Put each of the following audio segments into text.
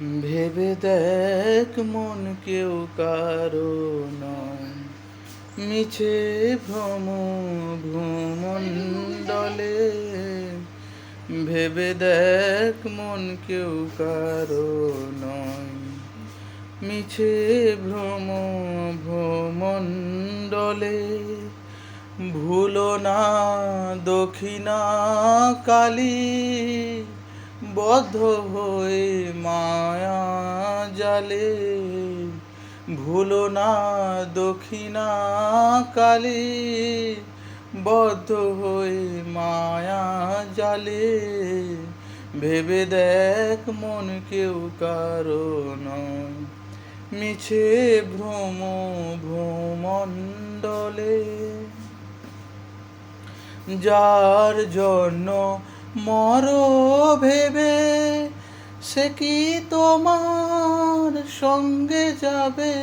ভেবে দেখ মন কেউ কারো নয়, মিছে ভ্রম ভূমণ্ডলে। ভেবে দেখ মন কেউ কারো নয়, মিছে ভ্রম ভূমণ্ডলে। ভুলো না দক্ষিণা কালী, বদ্ধ হয়ে মায়া জালে। ভুলো না দক্ষিণা কালী, বদ্ধ হয়ে মায়া জালে। ভেবে দেখ মন কেউ কারো নয়, মিছে ভ্রম ভূমণ্ডলে। যার জন্য মরো ভেবে, সে কি তোমার সঙ্গে যাবে?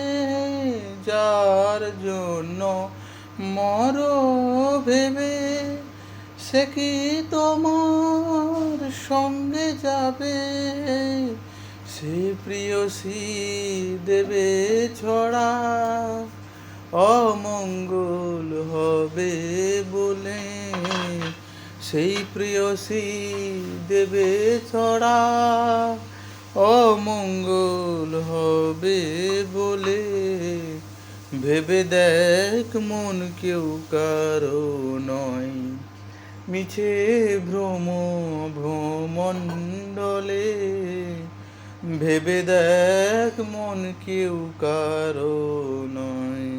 যার জন্য মরো ভেবে, সে কি তোমার সঙ্গে যাবে? সে প্রিয়সী দেবে ছড়া, অমঙ্গল হবে বলে। সেই প্রিয়সী দেবে ছড়া, অমঙ্গল হবে বলে। ভেবে দেখ মন কেউ কারো নয়, মিছে ভ্রম ভূমণ্ডলে। ভেবে দেখ মন কেউ কারো নয়।